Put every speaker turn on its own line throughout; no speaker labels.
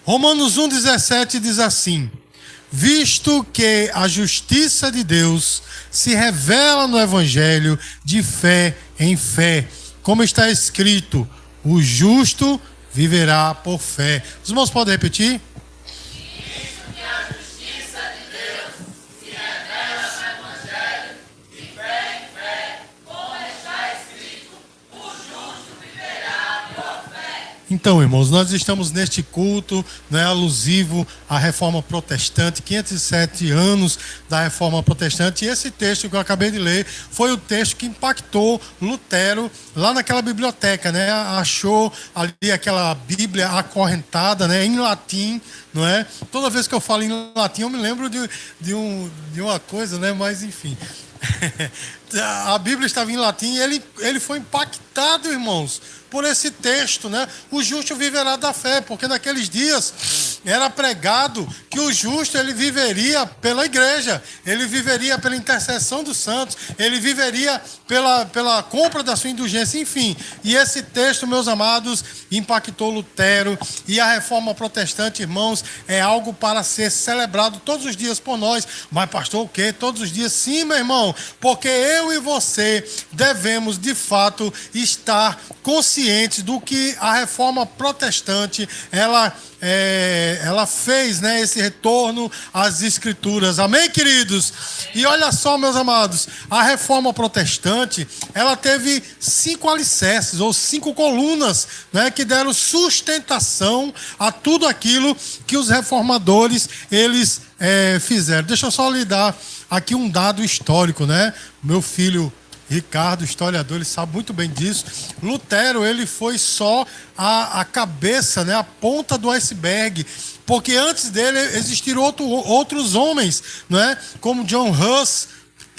Romanos 1,17 diz assim: visto que a justiça de Deus se revela no Evangelho de fé em fé, como está escrito, o justo viverá por fé. Os irmãos podem repetir?
Visto que a justiça de Deus se revela no Evangelho de fé em fé, como está escrito, o justo viverá por fé.
Então, irmãos, nós estamos neste culto, né, alusivo à Reforma Protestante, 507 anos da Reforma Protestante, e esse texto que eu acabei de ler foi o texto que impactou Lutero lá naquela biblioteca, né? Achou ali aquela Bíblia acorrentada, né, em latim, não é? Toda vez que eu falo em latim eu me lembro de uma coisa, né? Mas enfim. A Bíblia estava em latim e ele foi impactado, irmãos, por esse texto, né? O justo viverá da fé, porque naqueles dias era pregado que o justo ele viveria pela igreja, ele viveria pela intercessão dos santos, ele viveria pela compra da sua indulgência, enfim. E esse texto, meus amados, impactou Lutero, e a Reforma Protestante, irmãos, é algo para ser celebrado todos os dias por nós. Mas pastor, o quê? Todos os dias? Sim, meu irmão, porque eu e você devemos de fato estar conscientes do que a Reforma Protestante ela fez, né, esse retorno às Escrituras. Amém, queridos? E olha só, meus amados, a Reforma Protestante, ela teve 5 alicerces, ou 5 colunas, né, que deram sustentação a tudo aquilo que os reformadores, eles fizeram. Deixa eu só lhe dar aqui um dado histórico, né? Meu filho Ricardo, historiador, ele sabe muito bem disso. Lutero, ele foi só a cabeça, né, a ponta do iceberg, porque antes dele existiram outros homens, né, como John Huss,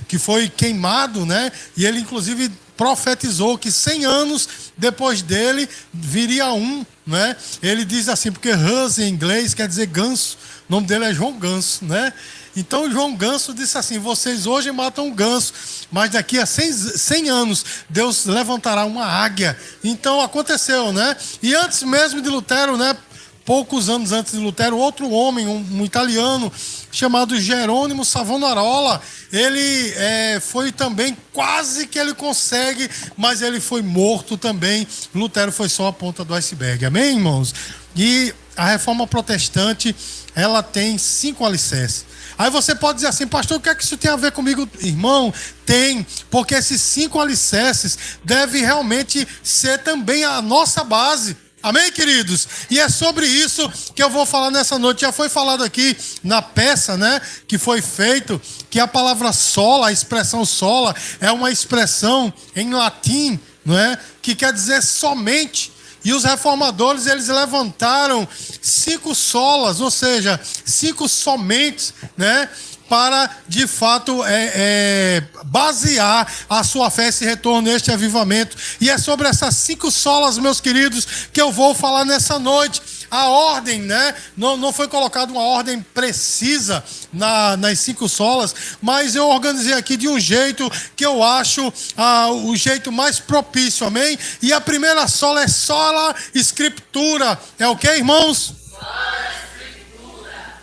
que foi queimado, né, e ele inclusive profetizou que 100 anos depois dele viria um, né? Ele diz assim, porque Huss em inglês quer dizer ganso, o nome dele é João Ganso, né? Então João Ganso disse assim: vocês hoje matam um ganso, mas daqui a 100 anos Deus levantará uma águia. Então aconteceu, né? E antes mesmo de Lutero, né? Poucos anos antes de Lutero, outro homem, um italiano, chamado Jerônimo Savonarola, ele foi também, quase que ele consegue, mas ele foi morto também. Lutero foi só a ponta do iceberg. Amém, irmãos? E a Reforma Protestante, ela tem 5 alicerces. Aí você pode dizer assim: pastor, o que é que isso tem a ver comigo? Irmão, tem, porque esses 5 alicerces devem realmente ser também a nossa base. Amém, queridos? E é sobre isso que eu vou falar nessa noite. Já foi falado aqui na peça, né, que foi feito, que a palavra sola, a expressão sola, é uma expressão em latim, não é? Que quer dizer somente. E os reformadores, eles levantaram 5 solas, ou seja, 5 somentes, né? Para, de fato, basear a sua fé, esse retorno, este avivamento. E é sobre essas 5 solas, meus queridos, que eu vou falar nessa noite. A ordem, né? Não foi colocada uma ordem precisa nas 5 solas, mas eu organizei aqui de um jeito que eu acho o jeito mais propício, amém? E a primeira sola é sola escritura. É o que, irmãos?
Sola.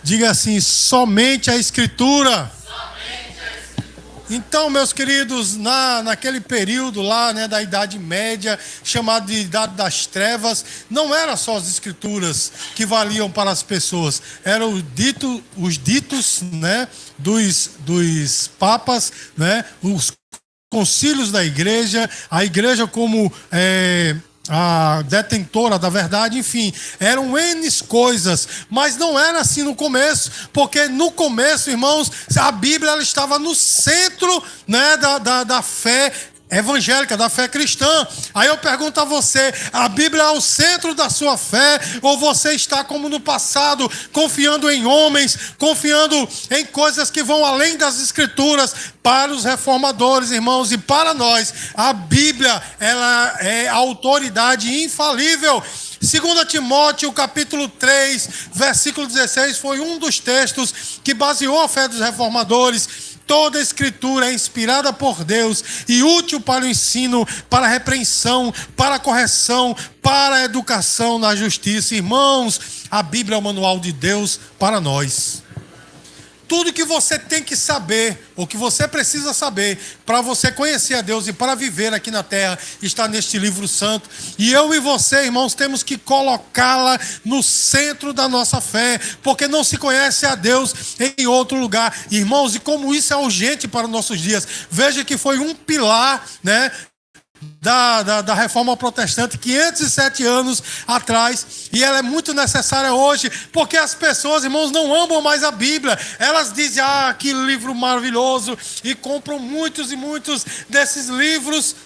Diga assim: somente a Escritura. Então, meus queridos, naquele período lá, né, da Idade Média, chamado de Idade das Trevas, não era só as Escrituras que valiam para as pessoas, eram os ditos, né, dos papas, né, os concílios da igreja, a igreja como a detentora da verdade, enfim, eram N coisas, mas não era assim no começo, porque no começo, irmãos, a Bíblia ela estava no centro, né, da fé evangélica, da fé cristã. Aí eu pergunto a você: a Bíblia é o centro da sua fé, ou você está como no passado, confiando em homens, confiando em coisas que vão além das Escrituras? Para os reformadores, irmãos, e para nós, a Bíblia ela é a autoridade infalível. 2 Timóteo, capítulo 3, versículo 16, foi um dos textos que baseou a fé dos reformadores. Toda a Escritura é inspirada por Deus e útil para o ensino, para a repreensão, para a correção, para a educação na justiça. Irmãos, A Bíblia é o manual de Deus para nós. Tudo que você tem que saber, ou que você precisa saber, para você conhecer a Deus e para viver aqui na terra, está neste livro santo. E eu e você, irmãos, temos que colocá-la no centro da nossa fé, porque não se conhece a Deus em outro lugar. Irmãos, e como isso é urgente para os nossos dias. Veja que foi um pilar, né, da reforma protestante 507 anos atrás, e ela é muito necessária hoje, porque as pessoas, irmãos, não amam mais a Bíblia. Elas dizem, que livro maravilhoso, e compram muitos e muitos desses livros,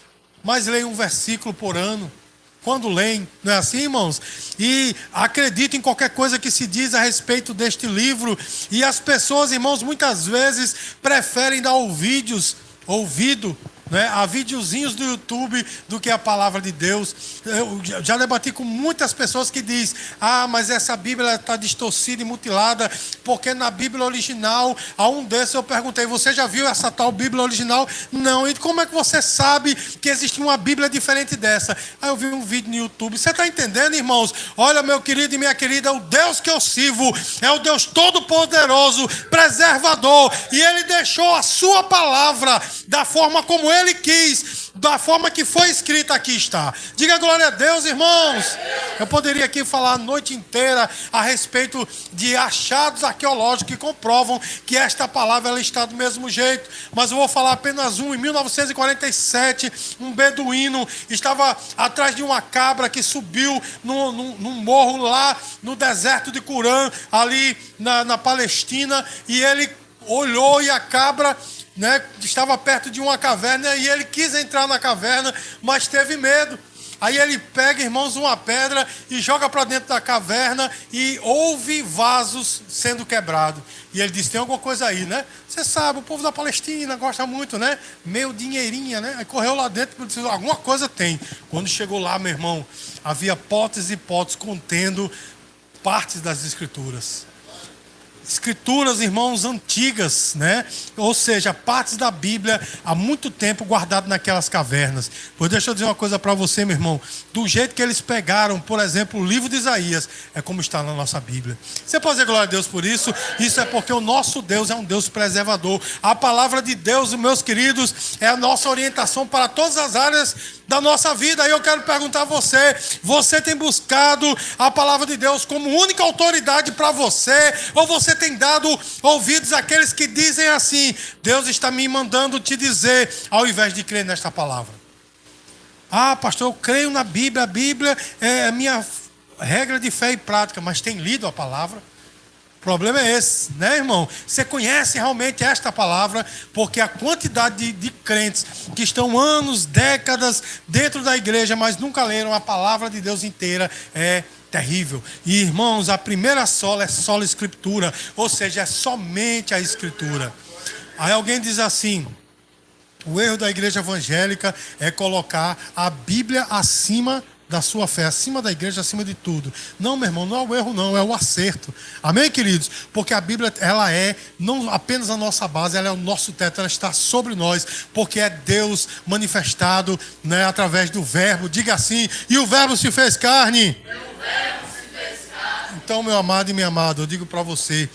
mas leem um versículo por ano. Quando leem, não é assim, irmãos? E acreditam em qualquer coisa que se diz a respeito deste livro, e as pessoas, irmãos, muitas vezes preferem dar ouvido, né, a videozinhos do YouTube do que a palavra de Deus. Eu já debati com muitas pessoas que dizem, mas essa Bíblia está distorcida e mutilada, porque na Bíblia original, a um desses eu perguntei, você já viu essa tal Bíblia original? Não. E como é que você sabe que existe uma Bíblia diferente dessa? Aí eu vi um vídeo no YouTube. Você está entendendo, irmãos? Olha, meu querido e minha querida, o Deus que eu sirvo é o Deus Todo-Poderoso, preservador, e Ele deixou a sua palavra da forma como Ele quis, da forma que foi escrita. Aqui está. Diga glória a Deus, irmãos. Eu poderia aqui falar a noite inteira a respeito de achados arqueológicos que comprovam que esta palavra ela está do mesmo jeito, mas eu vou falar apenas um. Em 1947, um beduíno estava atrás de uma cabra que subiu num morro lá no deserto de Qumran, ali na Palestina, e ele olhou e a cabra, né, estava perto de uma caverna, e ele quis entrar na caverna, mas teve medo. Aí ele pega, irmãos, uma pedra e joga para dentro da caverna, e ouve vasos sendo quebrados. E ele disse, tem alguma coisa aí, né? Você sabe, o povo da Palestina gosta muito, né? Meio dinheirinha, né? Aí correu lá dentro e disse, alguma coisa tem. Quando chegou lá, meu irmão, havia potes e potes contendo partes das Escrituras. Escrituras, irmãos, antigas, né? Ou seja, partes da Bíblia há muito tempo guardadas naquelas cavernas. Pois deixa eu dizer uma coisa para você, meu irmão. Do jeito que eles pegaram, por exemplo, o livro de Isaías, é como está na nossa Bíblia. Você pode dizer glória a Deus por isso? Isso é porque o nosso Deus é um Deus preservador. A palavra de Deus, meus queridos, é a nossa orientação para todas as áreas da nossa vida. Aí eu quero perguntar a você, você tem buscado a palavra de Deus como única autoridade para você, ou você tem dado ouvidos àqueles que dizem assim, Deus está me mandando te dizer, ao invés de crer nesta palavra? Pastor, eu creio na Bíblia, a Bíblia é a minha regra de fé e prática, mas tem lido a palavra? O problema é esse, né, irmão? Você conhece realmente esta palavra, porque a quantidade de crentes que estão anos, décadas dentro da igreja, mas nunca leram a palavra de Deus inteira, é terrível. E, irmãos, a primeira sola é sola escritura, ou seja, é somente a escritura. Aí alguém diz assim, o erro da igreja evangélica é colocar a Bíblia acima da sua fé, acima da igreja, acima de tudo. Não, meu irmão, não é o erro não, é o acerto. Amém, queridos? Porque a Bíblia, ela é não apenas a nossa base, ela é o nosso teto, ela está sobre nós, porque é Deus manifestado, né, através do verbo. Diga assim, e o verbo se fez carne. Então, meu amado e minha amada, eu digo para você,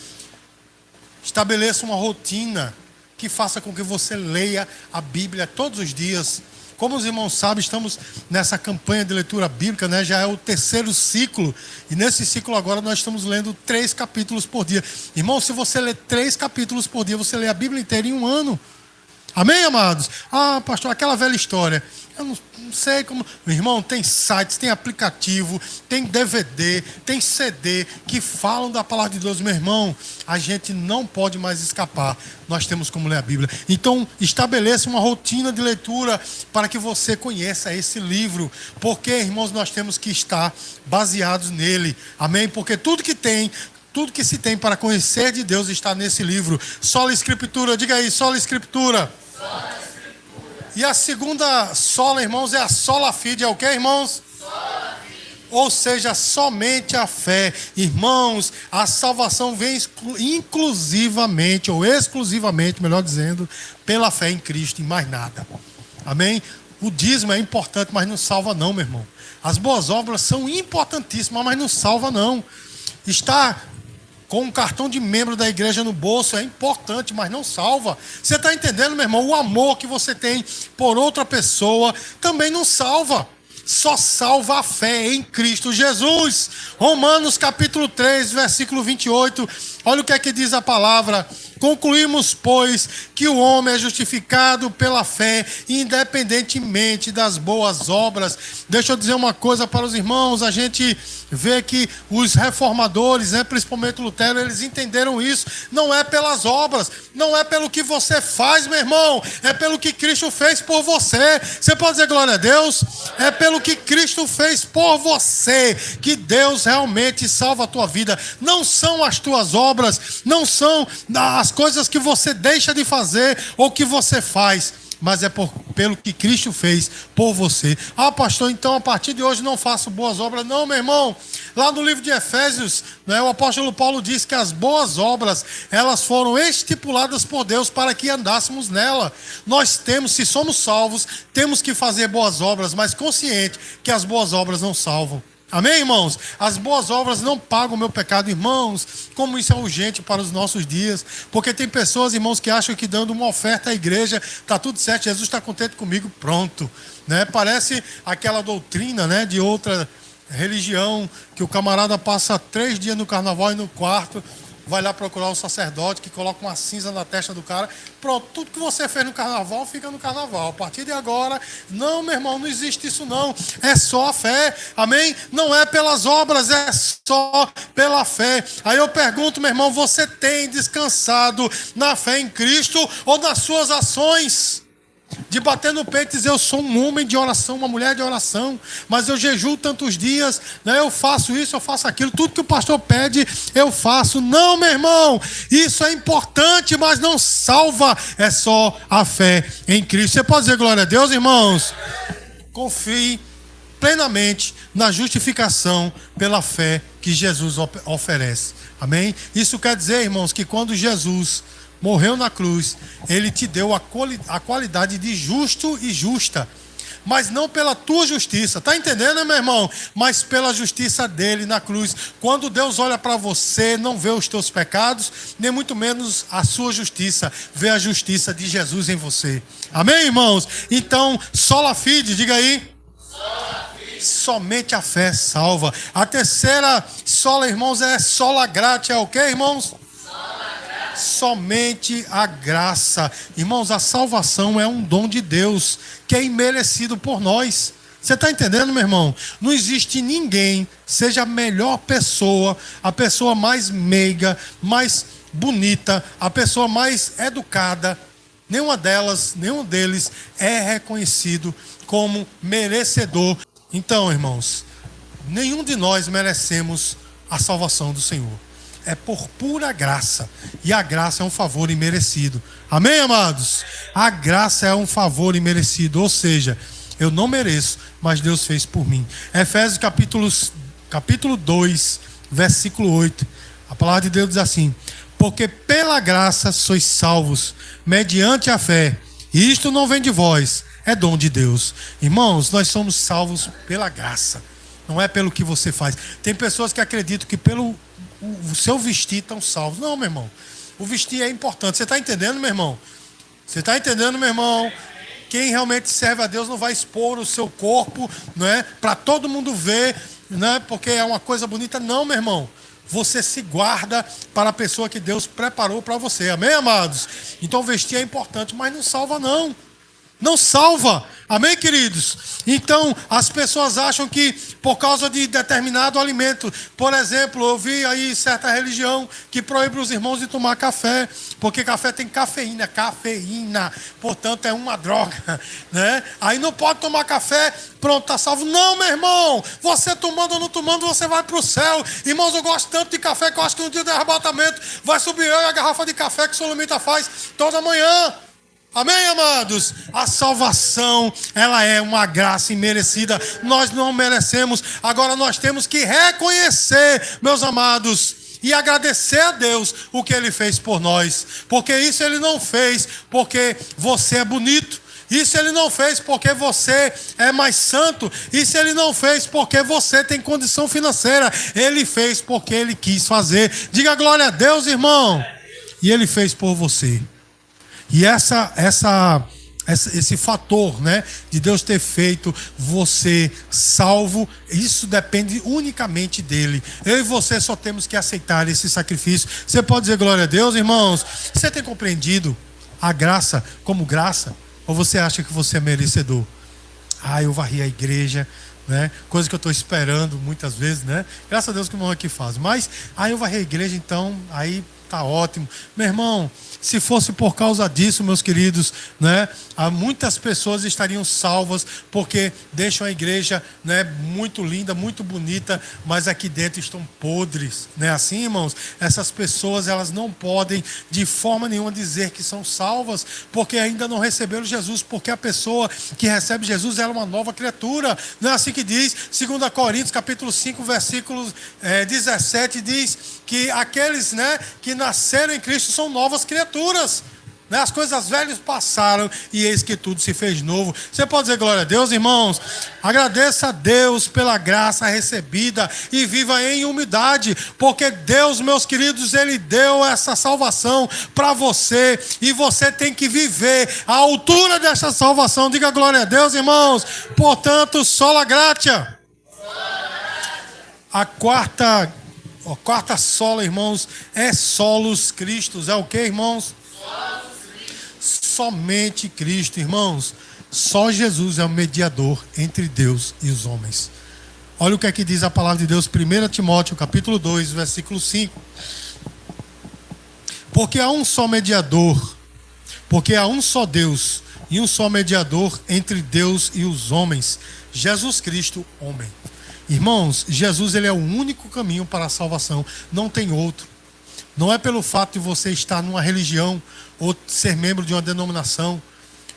estabeleça uma rotina que faça com que você leia a Bíblia todos os dias. Como os irmãos sabem, estamos nessa campanha de leitura bíblica, né? Já é o 3º ciclo. E nesse ciclo agora nós estamos lendo 3 capítulos por dia. Irmão, se você ler 3 capítulos por dia, você lê a Bíblia inteira em um ano. Amém, amados? Pastor, aquela velha história. Eu não sei como... Meu irmão, tem sites, tem aplicativo, tem DVD, tem CD que falam da palavra de Deus. Meu irmão, a gente não pode mais escapar. Nós temos como ler a Bíblia. Então, estabeleça uma rotina de leitura para que você conheça esse livro. Porque, irmãos, nós temos que estar baseados nele. Amém? Porque tudo que se tem para conhecer de Deus está nesse livro. Sola Escritura, diga aí, sola Escritura. E a segunda sola, irmãos, é a sola fide. É o que, irmãos? Sola fide. Ou seja, somente a fé. Irmãos, a salvação vem inclusivamente, ou exclusivamente, melhor dizendo, pela fé em Cristo e mais nada. Amém? O dízimo é importante, mas não salva não, meu irmão. As boas obras são importantíssimas, mas não salva não. Estar com um cartão de membro da igreja no bolso é importante, mas não salva. Você está entendendo, meu irmão? O amor que você tem por outra pessoa também não salva. Só salva a fé em Cristo Jesus. Romanos capítulo 3, versículo 28. Olha o que é que diz a palavra. Concluímos, pois, que o homem é justificado pela fé, independentemente das boas obras. Deixa eu dizer uma coisa para os irmãos. A gente vê que os reformadores, principalmente Lutero, eles entenderam isso. Não é pelas obras, não é pelo que você faz, meu irmão. É pelo que Cristo fez por você. Você pode dizer glória a Deus? É pelo que Cristo fez por você que Deus realmente salva a tua vida. Não são as tuas obras, não são as coisas que você deixa de fazer ou que você faz, mas é pelo que Cristo fez por você. Ah, pastor, então a partir de hoje não faço boas obras. Não, meu irmão. Lá no livro de Efésios, o apóstolo Paulo diz que as boas obras, elas foram estipuladas por Deus para que andássemos nela. Nós temos, se somos salvos, temos que fazer boas obras, mas consciente que as boas obras não salvam. Amém, irmãos? As boas obras não pagam o meu pecado, irmãos. Como isso é urgente para os nossos dias. Porque tem pessoas, irmãos, que acham que dando uma oferta à igreja, está tudo certo, Jesus está contente comigo, pronto. Parece aquela doutrina, de outra religião, que o camarada passa 3 dias no carnaval e no quarto, vai lá procurar um sacerdote que coloca uma cinza na testa do cara. Pronto, tudo que você fez no carnaval, fica no carnaval. A partir de agora, não, meu irmão, não existe isso não. É só a fé, amém? Não é pelas obras, é só pela fé. Aí eu pergunto, meu irmão, você tem descansado na fé em Cristo ou nas suas ações? De bater no peito e dizer, eu sou um homem de oração, uma mulher de oração, mas eu jejuo tantos dias, eu faço isso, eu faço aquilo, tudo que o pastor pede, eu faço. Não, meu irmão, isso é importante, mas não salva, é só a fé em Cristo. Você pode dizer glória a Deus, irmãos? Confie plenamente na justificação pela fé que Jesus oferece. Amém? Isso quer dizer, irmãos, que quando Jesus morreu na cruz, ele te deu a qualidade de justo e justa, mas não pela tua justiça, tá entendendo, meu irmão? Mas pela justiça dele na cruz. Quando Deus olha para você, não vê os teus pecados, nem muito menos a sua justiça, vê a justiça de Jesus em você. Amém, irmãos? Então, sola fide, diga aí. Somente a fé salva. A terceira sola, irmãos, é sola gratia, o que, irmãos? Somente a graça. Irmãos, a salvação é um dom de Deus que é imerecido por nós. Você está entendendo, meu irmão? Não existe ninguém, seja a melhor pessoa, a pessoa mais meiga, mais bonita, a pessoa mais educada, nenhuma deles é reconhecido como merecedor. Então, irmãos, nenhum de nós merecemos a salvação do Senhor. É por pura graça. E a graça é um favor imerecido. Amém, amados? A graça é um favor imerecido. Ou seja, eu não mereço, mas Deus fez por mim. Efésios capítulo 2, versículo 8. A palavra de Deus diz assim: porque pela graça sois salvos, mediante a fé. E isto não vem de vós, é dom de Deus. Irmãos, nós somos salvos pela graça. Não é pelo que você faz. Tem pessoas que acreditam que pelo o seu vestir estão salvos. Não, meu irmão. O vestir é importante. Você está entendendo, meu irmão? Você está entendendo, meu irmão? Quem realmente serve a Deus não vai expor o seu corpo, para todo mundo ver, porque é uma coisa bonita. Não, meu irmão. Você se guarda para a pessoa que Deus preparou para você. Amém, amados? Então vestir é importante, mas não salva, não. Não salva. Amém, queridos? Então, as pessoas acham que por causa de determinado alimento, por exemplo, eu vi aí certa religião que proíbe os irmãos de tomar café, porque café tem cafeína, portanto é uma droga, Aí não pode tomar café, pronto, tá salvo. Não, meu irmão, você tomando ou não tomando, você vai para o céu. Irmãos, eu gosto tanto de café que eu acho que no dia do arrebatamento vai subir eu e a garrafa de café que o Solomita faz toda manhã. Amém, amados? A salvação, ela é uma graça imerecida. Nós não merecemos. Agora nós temos que reconhecer, meus amados, e agradecer a Deus o que Ele fez por nós. Porque isso Ele não fez porque você é bonito. Isso ele não fez porque você é mais santo. Isso ele não fez porque você tem condição financeira. Ele fez porque ele quis fazer. Diga glória a Deus, irmão. E ele fez por você. E esse fator, né, de Deus ter feito você salvo, isso depende unicamente dele. Eu e você só temos que aceitar esse sacrifício. Você pode dizer glória a Deus, irmãos? Você tem compreendido a graça como graça? Ou você acha que você é merecedor? Eu varri a igreja, né? Coisa que eu estou esperando muitas vezes, né? Graças a Deus que o irmão aqui faz. Mas eu varri a igreja, então aí tá ótimo. Meu irmão, se fosse por causa disso, meus queridos, né, muitas pessoas estariam salvas porque deixam a igreja, né, muito linda, muito bonita, mas aqui dentro estão podres, né? Assim, irmãos, essas pessoas elas não podem de forma nenhuma dizer que são salvas porque ainda não receberam Jesus, porque a pessoa que recebe Jesus é uma nova criatura. Não é assim que diz? 2 Coríntios capítulo 5, versículo 17 diz que aqueles, né, que nasceram em Cristo são novas criaturas. As coisas velhas passaram e eis que tudo se fez novo. Você pode dizer glória a Deus, irmãos? Agradeça a Deus pela graça recebida e viva em humildade, porque Deus, meus queridos, Ele deu essa salvação para você e você tem que viver à altura dessa salvação. Diga glória a Deus, irmãos. Portanto, sola gratia. A quarta sola, irmãos, é solos Cristos. É o que, irmãos? Somente Cristo, irmãos. Só Jesus é o mediador entre Deus e os homens. Olha o que é que diz a palavra de Deus, 1 Timóteo, capítulo 2, versículo 5. Porque há um só mediador, porque há um só Deus e um só mediador entre Deus e os homens, Jesus Cristo, homem. Irmãos, Jesus ele é o único caminho para a salvação, não tem outro. Não é pelo fato de você estar numa religião ou ser membro de uma denominação,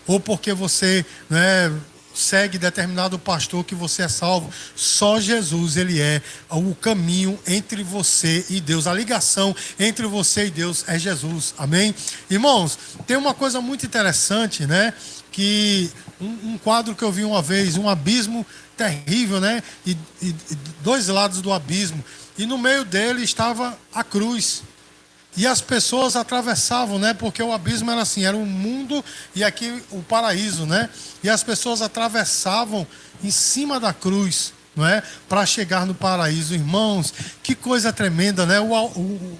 ou porque você, né, segue determinado pastor que você é salvo. Só Jesus, ele é o caminho entre você e Deus. A ligação entre você e Deus é Jesus. Amém? Irmãos, tem uma coisa muito interessante, né? Que um quadro que eu vi uma vez, um abismo terrível, né? E dois lados do abismo. E no meio dele estava a cruz. E as pessoas atravessavam, né? Porque o abismo era assim, era um mundo e aqui o paraíso, né? E as pessoas atravessavam em cima da cruz, não é? Para chegar no paraíso. Irmãos, que coisa tremenda, né?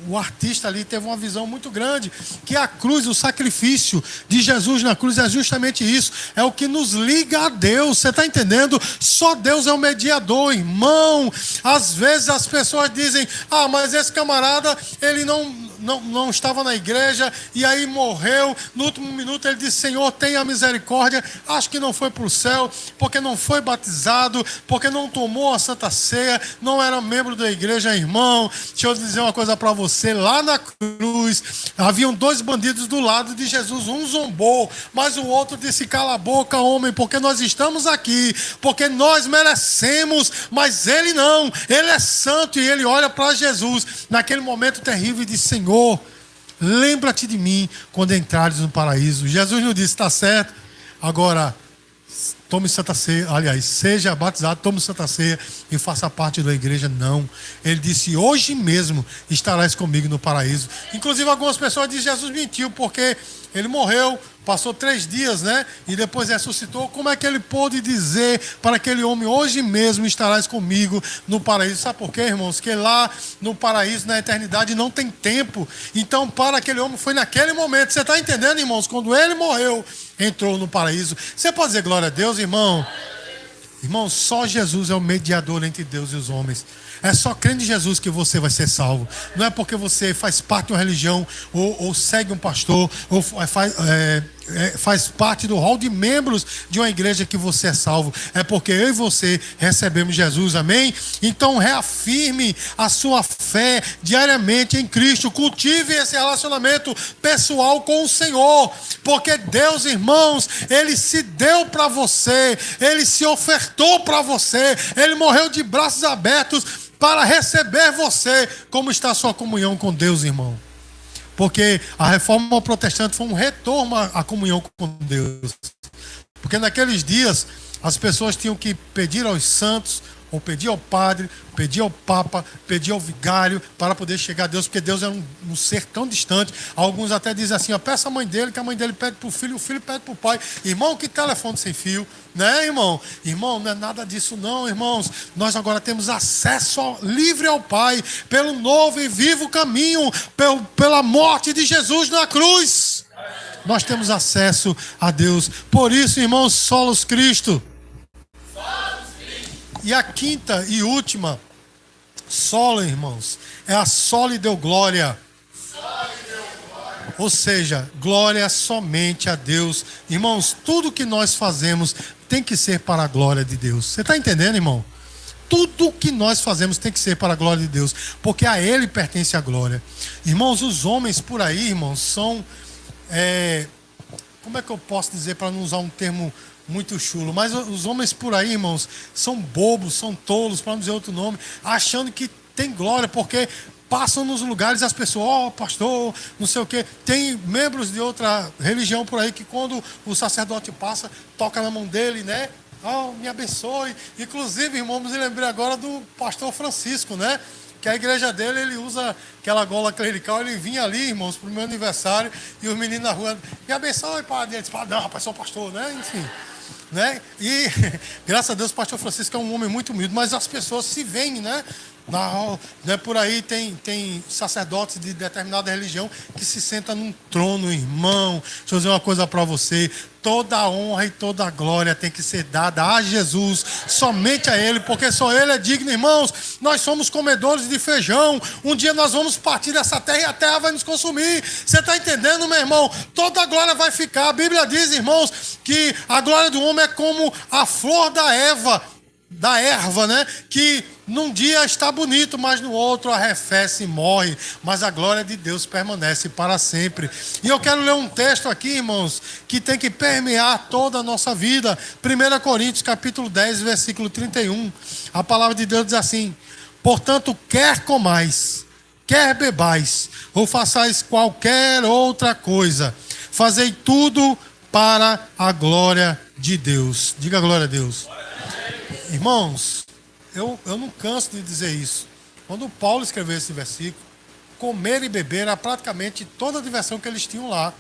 O artista ali teve uma visão muito grande, que a cruz, o sacrifício de Jesus na cruz é justamente isso, é o que nos liga a Deus. Você está entendendo? Só Deus é o mediador, irmão. Às vezes as pessoas dizem, mas esse camarada, ele não estava na igreja e aí morreu, no último minuto ele disse, Senhor, tenha misericórdia. Acho que não foi para o céu, porque não foi batizado, porque não tomou a Santa Ceia, não era membro da igreja. Irmão, deixa eu dizer uma coisa para você, lá na cruz haviam dois bandidos do lado de Jesus, um zombou, mas o outro disse, cala a boca, homem, porque nós estamos aqui, porque nós merecemos, mas ele não, ele é santo. E ele olha para Jesus naquele momento terrível e diz, Senhor, lembra-te de mim quando entrares no paraíso. Jesus não disse, está certo, agora tome Santa Ceia, aliás, seja batizado, tome Santa Ceia e faça parte da igreja. Não, ele disse, hoje mesmo estarás comigo no paraíso. Inclusive algumas pessoas dizem, Jesus mentiu, porque ele morreu, passou 3 dias, né? E depois ressuscitou. Como é que ele pôde dizer para aquele homem, hoje mesmo estarás comigo no paraíso? Sabe por quê, irmãos? Que lá no paraíso, na eternidade, não tem tempo. Então, para aquele homem, foi naquele momento. Você está entendendo, irmãos? Quando ele morreu, entrou no paraíso. Você pode dizer glória a Deus, irmão? Irmão, só Jesus é o mediador entre Deus e os homens. É só crendo em Jesus que você vai ser salvo. Não é porque você faz parte de uma religião, ou segue um pastor, ou faz parte do hall de membros de uma igreja que você é salvo. É porque eu e você recebemos Jesus, amém? Então reafirme a sua fé diariamente em Cristo. Cultive esse relacionamento pessoal com o Senhor, porque Deus, irmãos, Ele se deu para você, Ele se ofertou para você, Ele morreu de braços abertos para receber você. Como está a sua comunhão com Deus, irmão? Porque a reforma protestante foi um retorno à comunhão com Deus. Porque naqueles dias as pessoas tinham que pedir aos santos, ou pedir ao padre, pedir ao papa, pedir ao vigário para poder chegar a Deus, porque Deus é um ser tão distante. Alguns até dizem assim, ó, peça a mãe dele, que a mãe dele pede para o filho pede para o pai. Irmão, que telefone sem fio, né, irmão? Irmão, não é nada disso não, irmãos. Nós agora temos acesso livre ao Pai, pelo novo e vivo caminho, pela morte de Jesus na cruz. Nós temos acesso a Deus. Por isso, irmãos, solos Cristo. E a quinta e última sola, irmãos, é a soli deu glória. Ou seja, glória somente a Deus. Irmãos, tudo que nós fazemos tem que ser para a glória de Deus. Você está entendendo, irmão? Tudo que nós fazemos tem que ser para a glória de Deus, porque a Ele pertence a glória. Irmãos, os homens por aí, irmãos, são... como é que eu posso dizer para não usar um termo muito chulo? Mas os homens por aí, irmãos, são bobos, são tolos, para não dizer outro nome, achando que tem glória, porque passam nos lugares as pessoas, pastor, não sei o quê. Tem membros de outra religião por aí que quando o sacerdote passa, toca na mão dele, né? Me abençoe. Inclusive, irmãos, me lembrei agora do pastor Francisco, né? Que a igreja dele, ele usa aquela gola clerical, ele vinha ali, irmãos, pro meu aniversário, e os meninos na rua, me abençoe, padre. Ele disse, não, rapaz, sou pastor, né? Enfim. Né? E graças a Deus o pastor Francisco é um homem muito humilde, mas as pessoas se veem, né? Por aí tem sacerdotes de determinada religião que se sentam num trono, irmão. Deixa eu dizer uma coisa para você: toda a honra e toda a glória tem que ser dada a Jesus, somente a Ele, porque só Ele é digno, irmãos. Nós somos comedores de feijão, um dia nós vamos partir dessa terra e a terra vai nos consumir. Você está entendendo, meu irmão? Toda a glória vai ficar. A Bíblia diz, irmãos, que a glória do homem é como a flor da erva, né? Que num dia está bonito, mas no outro arrefece e morre. Mas a glória de Deus permanece para sempre. E eu quero ler um texto aqui, irmãos, que tem que permear toda a nossa vida. 1 Coríntios capítulo 10, versículo 31. A palavra de Deus diz assim: portanto, quer comais, quer bebais, ou façais qualquer outra coisa, fazei tudo para a glória de Deus. Diga glória a Deus. Irmãos, eu não canso de dizer isso. Quando Paulo escreveu esse versículo, comer e beber era praticamente toda a diversão que eles tinham lá.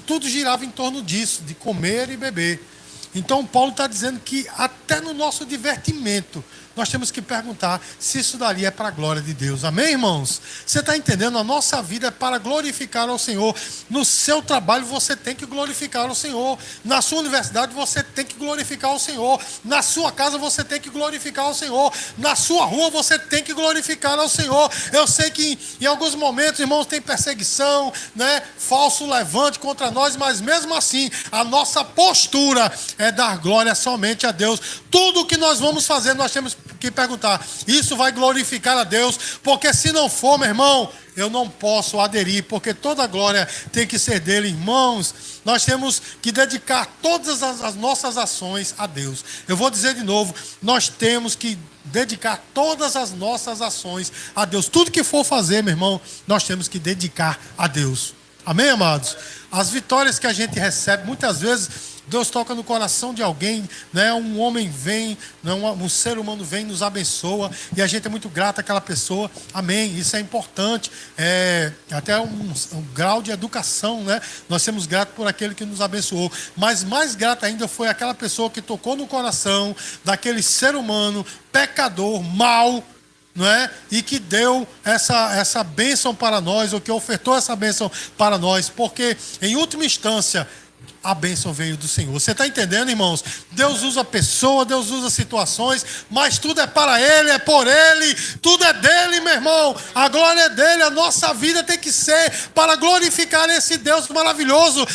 Tudo girava em torno disso, de comer e beber. Então Paulo está dizendo que até no nosso divertimento nós temos que perguntar se isso dali é para a glória de Deus. Amém, irmãos? Você está entendendo? A nossa vida é para glorificar ao Senhor. No seu trabalho você tem que glorificar ao Senhor. Na sua universidade você tem que glorificar ao Senhor. Na sua casa você tem que glorificar ao Senhor. Na sua rua você tem que glorificar ao Senhor. Eu sei que em alguns momentos, irmãos, tem perseguição, né? Falso levante contra nós, mas mesmo assim a nossa postura é dar glória somente a Deus. Tudo que nós vamos fazer, nós temos que perguntar: isso vai glorificar a Deus? Porque se não for, meu irmão, eu não posso aderir, porque toda a glória tem que ser dele. Irmãos, nós temos que dedicar todas as nossas ações a Deus. Eu vou dizer de novo: nós temos que dedicar todas as nossas ações a Deus. Tudo que for fazer, meu irmão, nós temos que dedicar a Deus. Amém, amados? As vitórias que a gente recebe, muitas vezes Deus toca no coração de alguém, né? Um homem vem, né? Um ser humano vem, nos abençoa, e a gente é muito grato àquela pessoa. Amém, isso é importante. Até um grau de educação, né? Nós somos gratos por aquele que nos abençoou. Mas mais grato ainda foi aquela pessoa que tocou no coração daquele ser humano pecador, mau, não é? E que deu essa bênção para nós, ou que ofertou essa bênção para nós, porque em última instância a bênção veio do Senhor. Você está entendendo, irmãos? Deus usa pessoas, Deus usa situações, mas tudo é para Ele, é por Ele, tudo é dEle, meu irmão. A glória é dEle, a nossa vida tem que ser para glorificar esse Deus maravilhoso.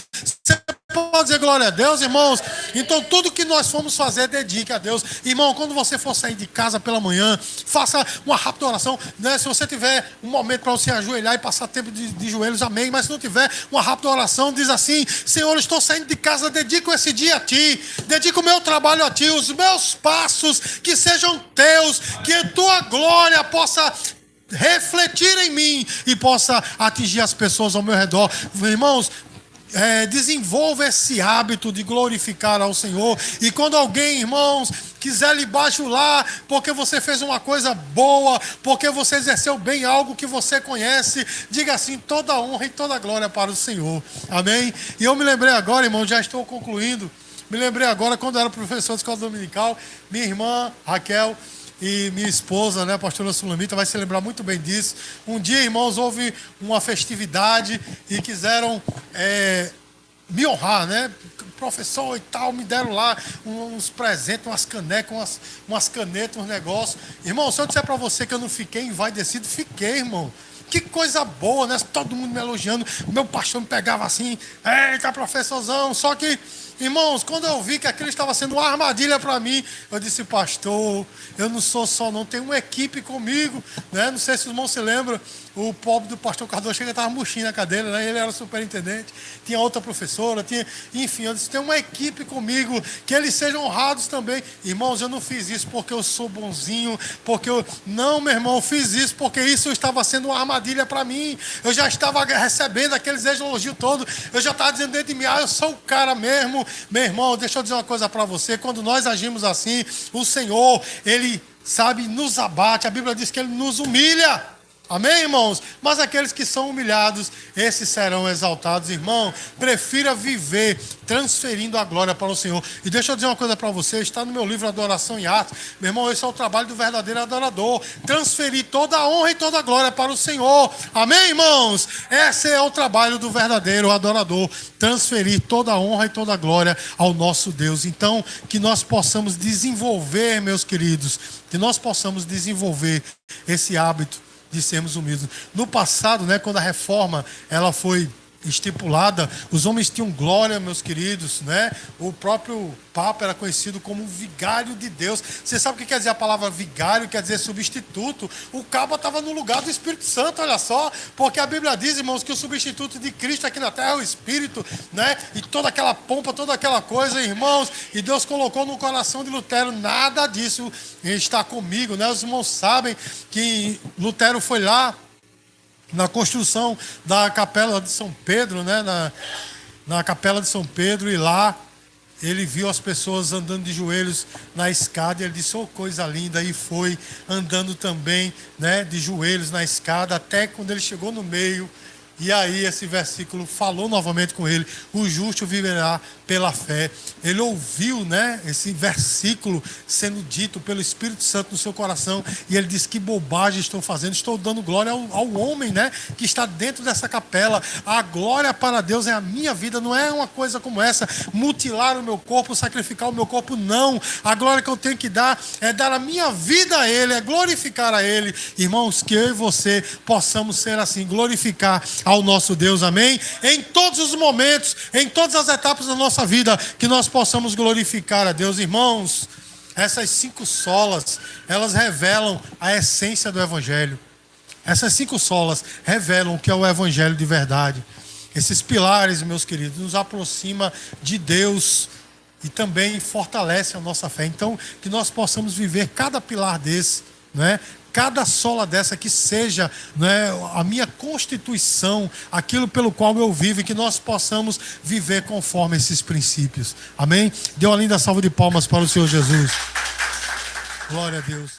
Você pode dizer glória a Deus, irmãos? Então tudo que nós formos fazer, dedique a Deus. Irmão, quando você for sair de casa pela manhã, faça uma rápida oração, né? Se você tiver um momento para você ajoelhar e passar tempo de joelhos, amém. Mas se não tiver uma rápida oração, diz assim: Senhor, eu estou saindo de casa, dedico esse dia a Ti, dedico o meu trabalho a Ti, os meus passos que sejam Teus, que a Tua glória possa refletir em mim e possa atingir as pessoas ao meu redor. Irmãos, desenvolva esse hábito de glorificar ao Senhor. E quando alguém, irmãos, quiser lhe bajular porque você fez uma coisa boa, porque você exerceu bem algo que você conhece, diga assim: toda honra e toda glória para o Senhor. Amém? E eu me lembrei agora, irmão, já estou concluindo, me lembrei agora quando eu era professor de escola dominical, minha irmã Raquel e minha esposa, né, a pastora Sulamita, vai se lembrar muito bem disso. Um dia, irmãos, houve uma festividade e quiseram me honrar, né? Professor e tal, me deram lá uns presentes, umas canecas, umas canetas, uns negócios. Irmão, se eu disser para você que eu não fiquei envaidecido, fiquei, irmão. Que coisa boa, né? Todo mundo me elogiando. O meu pastor me pegava assim: eita, professorzão. Só que, irmãos, quando eu vi que aquilo estava sendo uma armadilha para mim, eu disse: pastor, eu não sou só não, tem uma equipe comigo, né? Não sei se os irmãos se lembram, o pobre do pastor Cardoso chega, estava murchinho na cadeira, né? Ele era superintendente, tinha outra professora, enfim, eu disse: tem uma equipe comigo, que eles sejam honrados também. Irmãos, eu não fiz isso porque eu sou bonzinho, não, meu irmão, eu fiz isso porque isso estava sendo uma armadilha para mim. Eu já estava recebendo aqueles elogios todos, eu já estava dizendo dentro de mim: eu sou o cara mesmo. Meu irmão, deixa eu dizer uma coisa para você: quando nós agimos assim, o Senhor, Ele, sabe, nos abate. A Bíblia diz que Ele nos humilha. Amém, irmãos? Mas aqueles que são humilhados, esses serão exaltados. Irmão, prefira viver transferindo a glória para o Senhor. E deixa eu dizer uma coisa para você, está no meu livro Adoração em Atos. Meu irmão, esse é o trabalho do verdadeiro adorador: transferir toda a honra e toda a glória para o Senhor. Amém, irmãos? Esse é o trabalho do verdadeiro adorador: transferir toda a honra e toda a glória ao nosso Deus. Então, que nós possamos desenvolver, meus queridos, que nós possamos desenvolver esse hábito de sermos humildes. No passado, né, quando a reforma ela foi estipulada, os homens tinham glória, meus queridos, né? O próprio Papa era conhecido como vigário de Deus. Você sabe o que quer dizer a palavra vigário? Quer dizer substituto. O cabo estava no lugar do Espírito Santo, olha só, porque a Bíblia diz, irmãos, que o substituto de Cristo aqui na terra é o Espírito, né? E toda aquela pompa, toda aquela coisa, irmãos, e Deus colocou no coração de Lutero: nada disso está comigo, né? Os irmãos sabem que Lutero foi lá na construção da capela de São Pedro, né? Na capela de São Pedro, e lá ele viu as pessoas andando de joelhos na escada, e ele disse: oh, coisa linda, e foi andando também, né, de joelhos na escada, até quando ele chegou no meio. E aí esse versículo falou novamente com ele: o justo viverá pela fé. Ele ouviu, né, esse versículo sendo dito pelo Espírito Santo no seu coração, e ele disse: que bobagem estou fazendo, estou dando glória ao homem, né, que está dentro dessa capela. A glória para Deus é a minha vida, não é uma coisa como essa, mutilar o meu corpo, sacrificar o meu corpo, não. A glória que eu tenho que dar é dar a minha vida a Ele, é glorificar a Ele. Irmãos, que eu e você possamos ser assim, glorificar ao nosso Deus, amém? Em todos os momentos, em todas as etapas da nossa vida, que nós possamos glorificar a Deus. Irmãos, essas 5 solas, elas revelam a essência do Evangelho. Essas 5 solas revelam o que é o Evangelho de verdade. Esses pilares, meus queridos, nos aproxima de Deus e também fortalece a nossa fé. Então, que nós possamos viver cada pilar desse, né? Cada sola dessa que seja, né, a minha constituição, aquilo pelo qual eu vivo, e que nós possamos viver conforme esses princípios. Amém? Dê uma linda salva de palmas para o Senhor Jesus. Glória a Deus.